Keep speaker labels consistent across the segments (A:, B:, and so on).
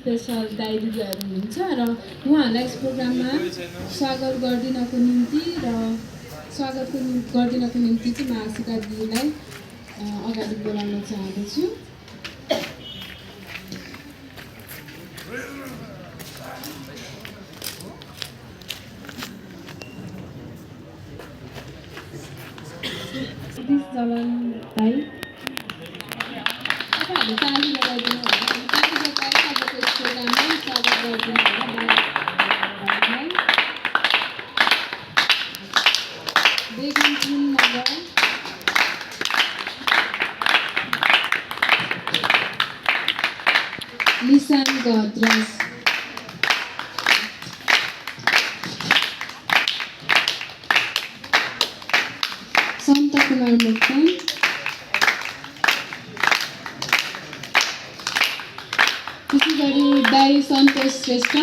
A: Special दाइ दिदीहरू हुनुहुन्छ र उहाँहरूलाई यस प्रोग्राममा स्वागत गरिदिनको निम्ति चाहिँ म आशिका दिदीलाई अगाडि बोलाउन चाहन्छु। जवान दाइ तपाईँहरूले ताली लगाइदिनु लिसान गद्रास सन्त कुमार मोक्तान त्यसै गरी दाइ सन्तोष श्रेष्ठ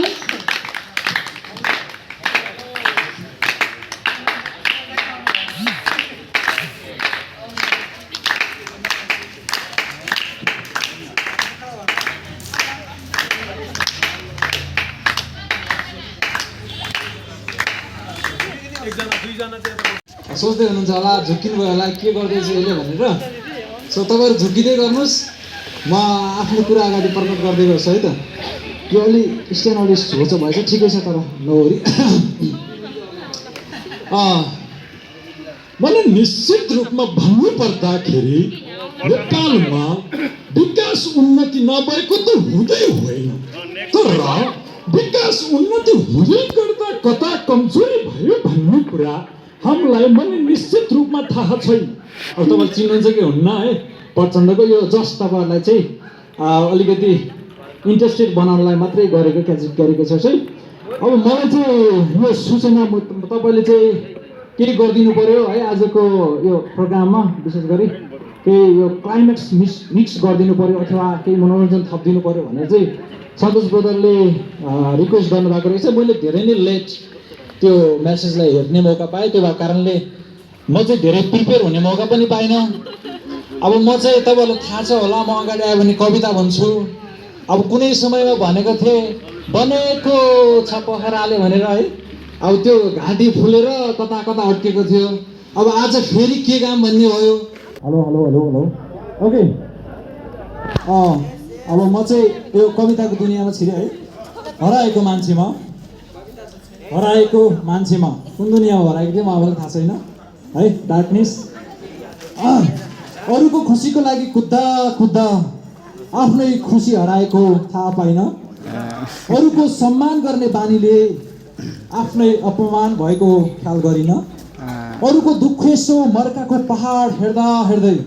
B: सोच्दै हुनुहुन्छ होला झुक्किनु भयो होला के गर्दैछ यसले भनेर। सो तपाईँहरू झुक्किँदै गर्नुहोस्, म आफ्नो कुरा अगाडि प्रकट गर्दै गर्छु है त। यो अलि स्ट्यान्ड अलि होचो भएछ, ठिकै छ तर नहोरी।
C: मैले निश्चित रूपमा भन्नुपर्दाखेरि नेपालमा विकास उन्नति नभएको त हुँदै होइन, तर विकास उन्नति हुँदै गर्दा कता कमजोरी भयो भन्ने कुरा हामीलाई मैले निश्चित रूपमा थाहा छैन।
B: अब तपाईँ चिन्नुहुन्छ कि हुन्न है, प्रचण्डको यो जस्ट तपाईँहरूलाई चाहिँ अलिकति इन्ट्रेस्टेड बनाउनलाई मात्रै गरेको गरेको छ है। अब मलाई चाहिँ यो सूचना तपाईँले चाहिँ केही गरिदिनु पर्यो है आजको यो प्रोग्राममा, विशेष गरी केही यो क्लाइमेक्स मिक्स गरिदिनु पर्यो अथवा केही मनोरञ्जन थपिदिनु पर्यो भनेर चाहिँ सन्तोष ब्रदरले रिक्वेस्ट गर्नुभएको रहेछ। मैले धेरै नै लेट त्यो म्यासेजलाई हेर्ने मौका पाएँ, त्यो भएको कारणले म चाहिँ धेरै प्रिपेयर हुने मौका पनि पाइनँ। अब म चाहिँ तपाईँहरूलाई थाहा छ होला, म अगाडि आयो भने कविता भन्छु। अब कुनै समयमा भनेको थिएँ बनेको छ पोखराले भनेर है, अब त्यो घाँटी फुलेर कता कता अड्केको थियो। अब आज फेरि के काम भन्ने भयो। Hello hello hello hello okay. अब म चाहिँ यो कविताको दुनियाँमा छिरेँ है। हराएको मान्छेमा कुन दुनियाँमा हराएको थियो म आफूलाई थाहा छैन है। डार्कनेस अरूको खुसीको लागि कुद्दा कुद्दा आफ्नै खुसी हराएको थाहा पाइन। अरूको सम्मान गर्ने बानीले आफ्नै अपमान भएको ख्याल गरिन। अरूको दुखेसो मर्काको पहाड हेर्दा हेर्दै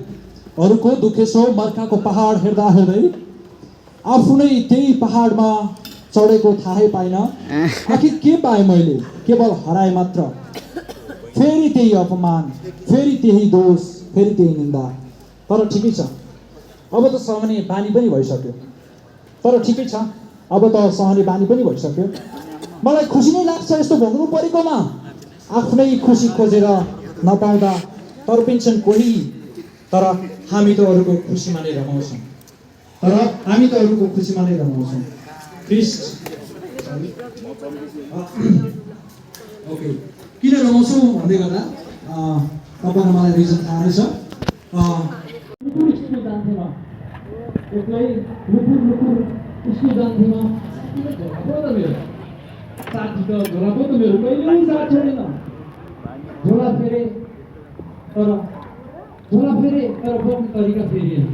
B: आफ्नै त्यही पहाडमा चढेको थाहै पाइन। आखिर के पाएँ मैले, केवल हराए मात्र। फेरि त्यही अपमान, फेरि त्यही दोष, फेरि त्यही निन्दा। तर ठिकै छ, अब त सहने बानी पनि भइसक्यो। मलाई खुसी नै लाग्छ यस्तो भोग्नु परेकोमा। आफ्नै खुसी खोजेर नपाउँदा तर्पिन्छन् कोही, तर हामी त अरूको खुसीमा नै रमाउँछौँ। क्रिस्ट ओके, किन रमाउँछौँ भन्दै गर्दा तपाईँलाई मलाई रिजन थाहा नै छ। एक्लै लुकुर स्कुल जान्थेँ म साथी त झोला पो त मेरो कहिल्यै साथ छोडेन झोला फेरे तर बोक्ने तरिका फेरिएन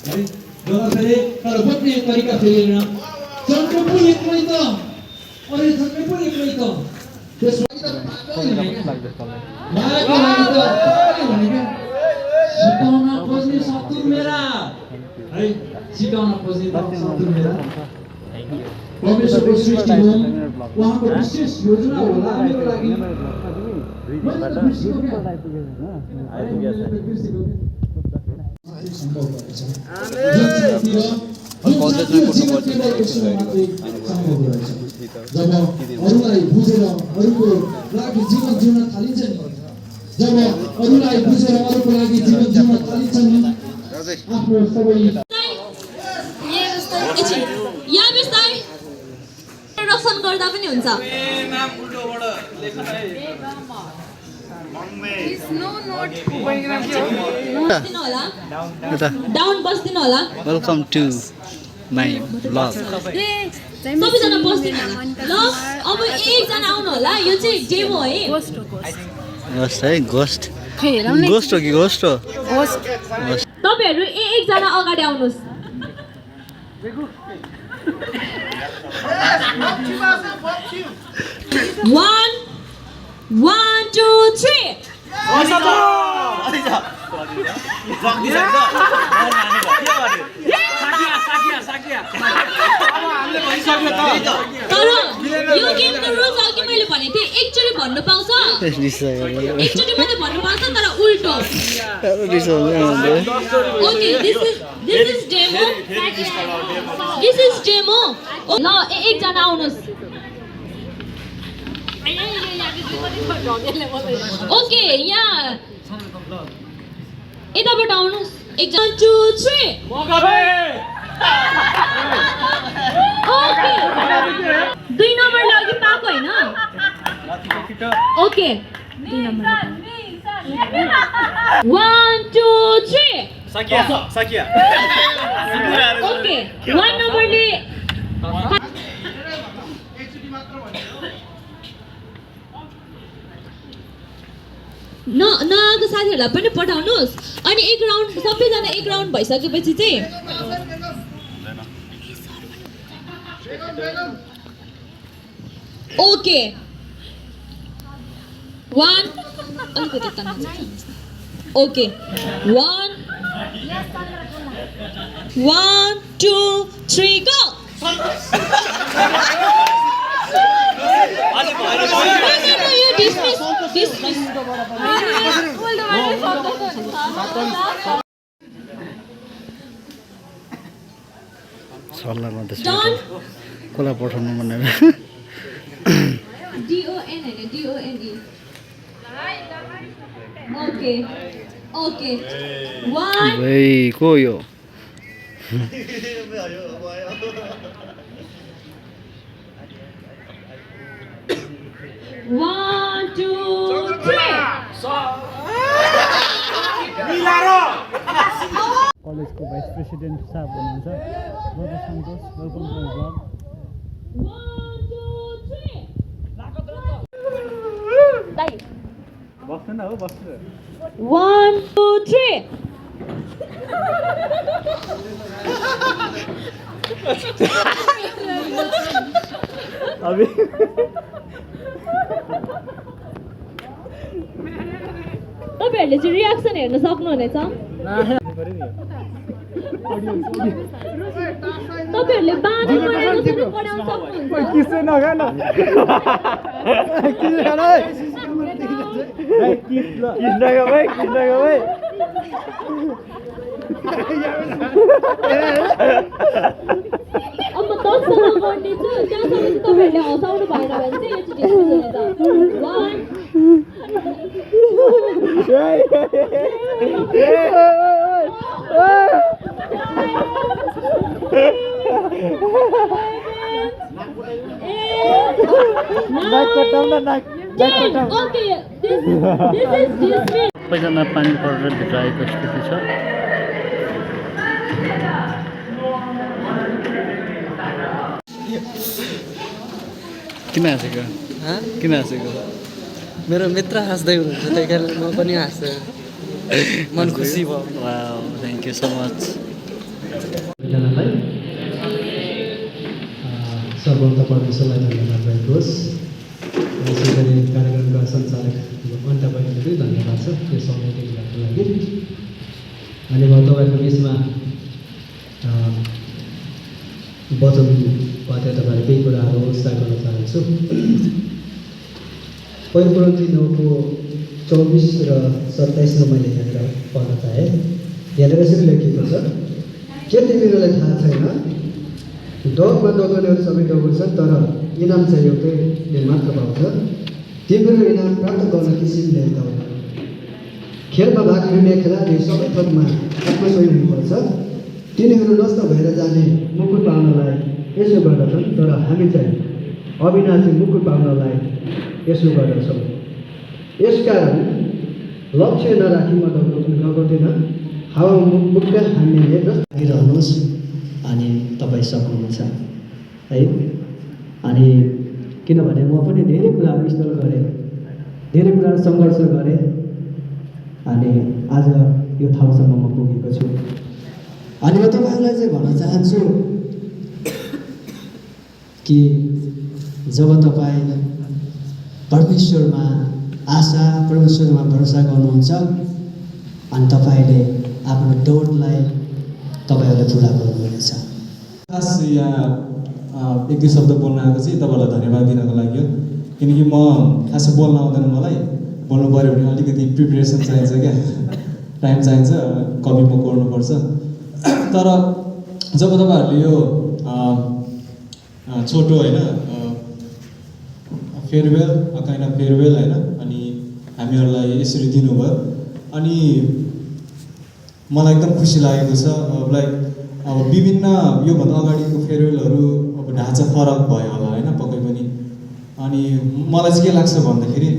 B: है झोला फेरे तर बोक्ने तरिका फेरिएन चन्द्र पो एक्लै त अरे चन्द्र पो एक्लै त त्यसको लागि त पागल मायाको लागि त भनेको सिकाउन खोज्ने शत्रु मेरा है सिकाउन खोज्ने शत्रु मेरा परमेश्वरको सृष्टि हो उहाँको विशेष योजना होला मेरो लागि मैले त बिर्सेको क्या सम्भव रहेछ जब अरूलाई बुझेर अरूको लागि जीवन जिउन थालिन्छ नि जब अरूलाई बुझेर अरूको लागि जीवन जिउन थालिन्छ नि आफ्नो सबै
D: रक्षण गर्दा पनि हुन्छ डाउन बस्दिनु होला
E: वेलकम टु माई ब्लग
D: सबैजना बस्दिनु ल अब एकजना आउनु होला यो चाहिँ डेमो है
E: गोस्ट है गोस्ट गोस्ट हो कि गोस्ट हो
D: तपाईहरु एकजना अगाडि आउनुस् One, 2, 3. यो गेमको रुल्स अघि मैले भनेको थिएँ एकचोटि भन्नु पाउँछ एकचोटि मात्रै भन्नु पाउँछ तर उल्टो ओके दिस इज डेमो ल एकजना आउनुस् ओके यहाँ यताबाट आउनुस् 1 2 3 ओके 2 नम्बर लागि पाएको हैन ओके 2 नम्बर 1 2 3
F: सकिया
D: ओके 1 नम्बरले नआएको साथीहरूलाई पनि पठाउनुहोस् अनि एक राउन्ड सबैजना एक राउन्ड भइसकेपछि चाहिँ ओके 1 अलिकति तन्नु ओके 1 2 3 गो
E: सल्लाह गर्दैछु कसलाई पठाउनु भनेर
D: DON हैन DONE ओके ओके 1
E: भाइ को यो
D: 1 2 3
E: कलेजको भाइस प्रेसिडेन्ट साहब हुनुहुन्छ brother Santosh welcome to my blog
D: 1 2 3
E: अभी
D: तपाईहरुले चाहिँ रियाक्सन हेर्न सक्नुहुनेछ तपाईहरुले बाँधी परेर पनि पढाउन सक्नुहुन्छ
E: किसे नगान किसे खाना किस नगा भाइ
D: अब म 10 सम्म गर्ने छु त्यहाँसम्म चाहिँ तपाईहरुले हँसाउनु भएन भने चाहिँ यो चाहिँ discuss okay this is dismiss
E: सबैजना पानी परेर भित्र आएको स्थिति छ किन हाँसेको किन हाँसेको
F: मेरो मित्र हाँस्दै हुनुहुन्छ त्यही कारण म पनि हाँस्छु मन खुसी भयो
E: wow thank you so much
G: जनालाई सर्वप्रथम परमेश्वरलाई धन्यवाद भएको होस् यसै गरी कार्यक्रमका सञ्चालक अन्त बहिनीले पनि धन्यवाद छ यो समय दिनुभएको लागि अनि म तपाईँहरूको बिचमा वचन बाध्यताबारे केही कुराहरू साझा गर्न चाहन्छु पहिलो कुरो 9:24 र 27 मैले यहाँनिर पढ्न चाहेँ यहाँनिर यसरी लेखिएको छ के तिमीहरूलाई थाहा छैन दौडमा दौडनेहरू सबै दौड्छन् तर इनाम चाहिँ एउटैले मात्र पाउँछ तिम्रो इनाम प्राप्त गर्न किसिमले दौड खेलमा भाग लिने खेलाडी सबै थोकमा आत्मसही हुनुपर्छ तिनीहरू नष्ट भएर जाने मुकुट पाउनलाई यसो गर्दछन् तर हामी चाहिँ अविनाशी मुकुट पाउनलाई यसो गर्दछौँ यसकारण लक्ष्य नराखी म दौड्दिनँ हावा मुक्का हान्ने जस्तो रहनुहोस् अनि तपाईँ सक्नुहुन्छ है अनि किनभने म पनि धेरै कुराहरू स्ट्रगल गरेँ धेरै कुराहरू सङ्घर्ष गरेँ अनि आज यो ठाउँसम्म म पुगेको छु अनि म तपाईँहरूलाई चाहिँ भन्न चाहन्छु कि जब तपाईँ परमेश्वरमा आशा परमेश्वरमा भरोसा गर्नुहुन्छ अनि तपाईँले आफ्नो दौडलाई तपाईँहरूले पुरा गर्नुहुनेछ
H: खास यहाँ एक दुई शब्द बोल्न आएको चाहिँ तपाईँहरूलाई धन्यवाद दिनको लागि हो किनकि म खासै बोल्न आउँदैन मलाई बोल्नु पऱ्यो भने अलिकति प्रिपेरेसन चाहिन्छ क्या टाइम चाहिन्छ कपी म कोर्नुपर्छ तर जब तपाईँहरूले यो छोटो होइन फेयरवेल काइन्ड अफ फेयरवेल होइन अनि हामीहरूलाई यसरी दिनुभयो अनि मलाई एकदम खुसी लागेको छ लाइक अब विभिन्न योभन्दा अगाडिको फेयरवेलहरू अब ढाँचा फरक भयो होला होइन पक्कै पनि अनि मलाई चाहिँ के लाग्छ भन्दाखेरि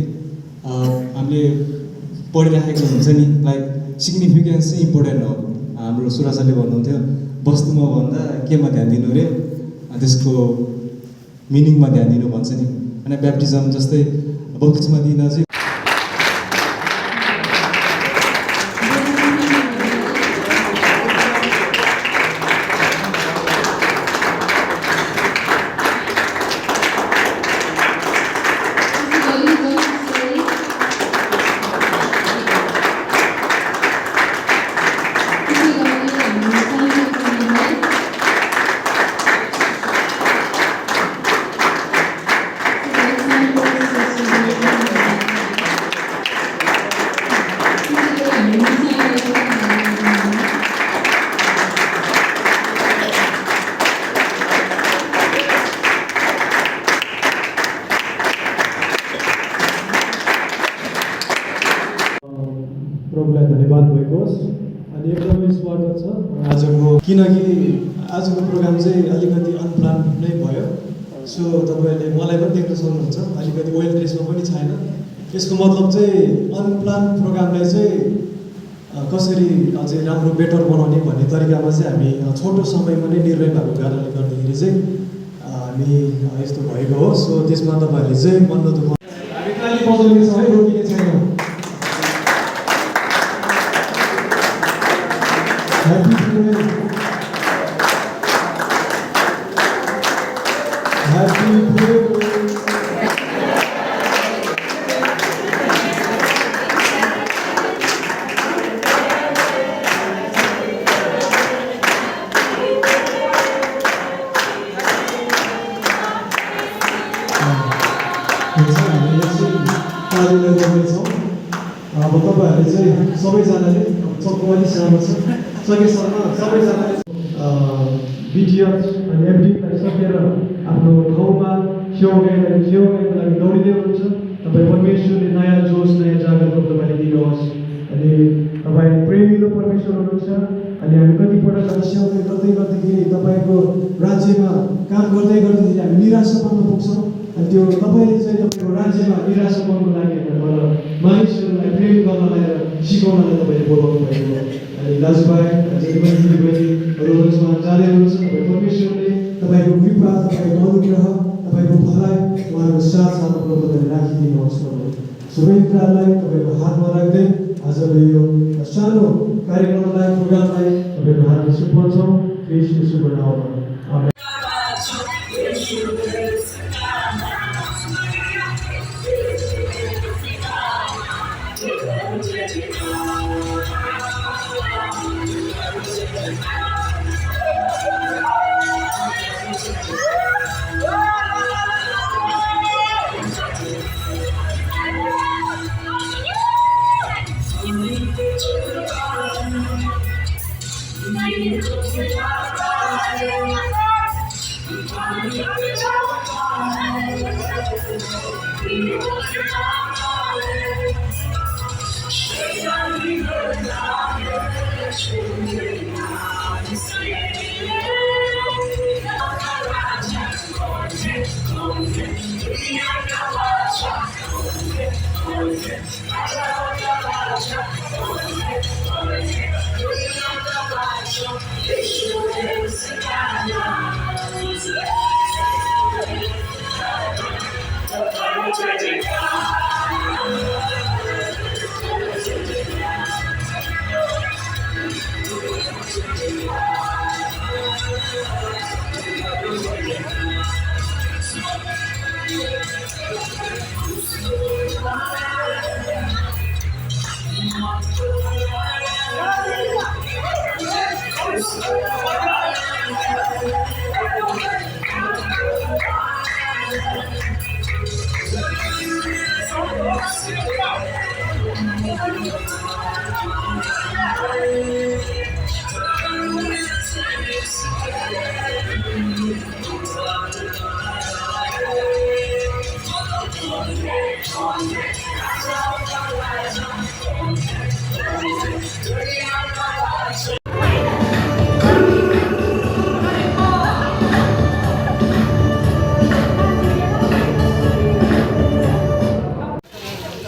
H: हामीले पढिराखेको हुन्छ नि लाइक सिग्निफिकेन्स चाहिँ इम्पोर्टेन्ट हो हाम्रो सुरासाले भन्नुहुन्थ्यो वस्तुमा भन्दा केमा ध्यान दिनु रे त्यसको मिनिङमा ध्यान दिनु भन्छ नि होइन ब्याप्टिजम जस्तै बप्तिस्मा दिँदा चाहिँ
I: प्रभुलाई धन्यवाद भएको होस् अनि एकदमै स्वागत छ आजको किनकि आजको प्रोग्राम चाहिँ अलिकति अनप्लान नै भयो सो तपाईँहरूले मलाई पनि देख्न सक्नुहुन्छ अलिकति वेल ड्रेसमा पनि छैन यसको मतलब चाहिँ अनप्लान प्रोग्रामलाई चाहिँ कसरी अझै राम्रो बेटर बनाउने भन्ने तरिकामा चाहिँ हामी छोटो समयमा नै निर्णय भएको कारणले गर्दाखेरि चाहिँ हामी यस्तो भएको हो सो त्यसमा तपाईँहरूले चाहिँ मन नदुखाउनु हामी ताली बजाउने सबै रोकिने छैनौँ Happy Prayer. Happy Prayer. अब तपाईँहरूले चाहिँ सबैजनाले चक्को अलिक सानो छ सकेसम्म सबैजनाले बिटिएफ अनि एमडीलाई सकेर आफ्नो ठाउँमा सेवाको लागि दौडिँदै हुनुहुन्छ तपाईँ परमेश्वरले नयाँ जोस नयाँ जागरको तपाईँले दिनुहोस् अनि तपाईँ प्रेमिलो परमेश्वर हुनुहुन्छ अनि हामी कतिपल्ट सेवा गर्दाखेरि तपाईँको राज्यमा काम गर्दै गर्दाखेरि हामी निराशा पर्न पुग्छौँ अनि त्यो तपाईँले चाहिँ तपाईँको राज्यमा निराशा पर्नुको लागि मानिसहरूलाई प्रेम गर्नलाई र सिकाउनलाई तपाईँले बोलाउनु भएको हो अनि दाजुभाइ जति पनि दिदीबहिनीहरू जाँदै हुनुहुन्छ तपाईँ परमेश्वरले तपाईँको कृपा तपाईँको अनुग्रह तपाईँको भलाइ उहाँहरूको साथमा प्रबन्धन राखिदिनुहोस् भन्नु सबै कुरालाई तपाईँको हातमा राख्दै आजको यो सानो कार्यक्रमलाई प्रोग्रामलाई तपाईँको हातमा सुपाउँछौँ कृष्ण शुभ नाममा आमेन।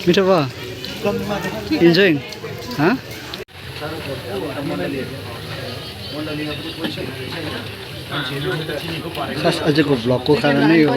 E: मिठो भयो इन्जोइङ अझैको भ्लगको कारण नै हो